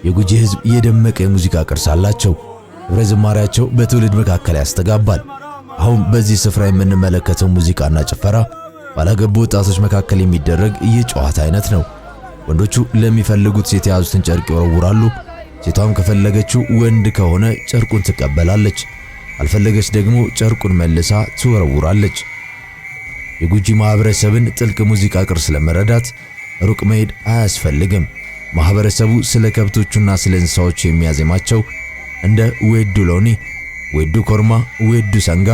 የጉጂ ህዝብ የደመቀ የሙዚቃ ቅርስ አላቸው። ህብረ ዝማሬያቸው በትውልድ መካከል ያስተጋባል። አሁን በዚህ ስፍራ የምንመለከተው ሙዚቃና ጭፈራ ባላገቡ ወጣቶች መካከል የሚደረግ የጨዋታ አይነት ነው። ወንዶቹ ለሚፈልጉት ሴት የያዙትን ጨርቅ ይወረውራሉ። ሴቷም ከፈለገችው ወንድ ከሆነ ጨርቁን ትቀበላለች፣ አልፈለገች ደግሞ ጨርቁን መልሳ ትወረውራለች። የጉጂ ማህበረሰብን ጥልቅ ሙዚቃ ቅርስ ለመረዳት ሩቅ መሄድ አያስፈልግም። ማህበረሰቡ ስለ ከብቶቹና ስለ እንስሳዎቹ የሚያዜማቸው እንደ ዌዱ ሎኒ፣ ዌዱ ኮርማ፣ ዌዱ ሰንጋ፣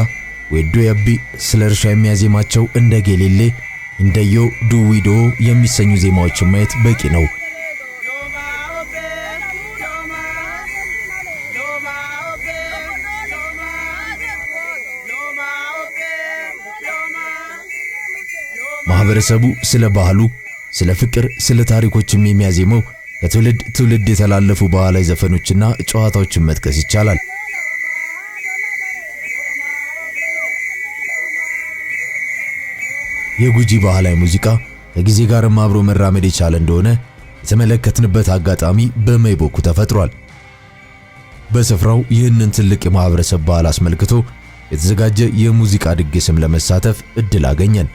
ዌዱ ያቢ፣ ስለ እርሻ የሚያዜማቸው እንደ ጌሌሌ፣ እንደዮ ዱዊዶ የሚሰኙ ዜማዎችን ማየት በቂ ነው። ማህበረሰቡ ስለ ባህሉ፣ ስለ ፍቅር፣ ስለ ታሪኮችም የሚያዜመው ከትውልድ ትውልድ የተላለፉ ባህላዊ ዘፈኖችና ጨዋታዎችን መጥቀስ ይቻላል። የጉጂ ባህላዊ ሙዚቃ ከጊዜ ጋርም አብሮ መራመድ የቻለ እንደሆነ የተመለከትንበት አጋጣሚ በሜይቦኩ ተፈጥሯል። በስፍራው ይህንን ትልቅ የማህበረሰብ ባህል አስመልክቶ የተዘጋጀ የሙዚቃ ድግስም ለመሳተፍ እድል አገኘን።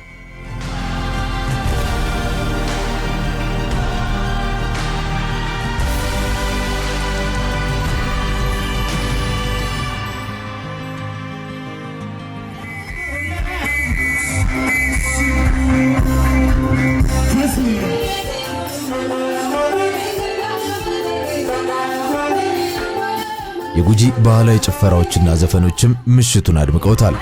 የጉጂ ባህላዊ ጭፈራዎችና ዘፈኖችም ምሽቱን አድምቀውታል።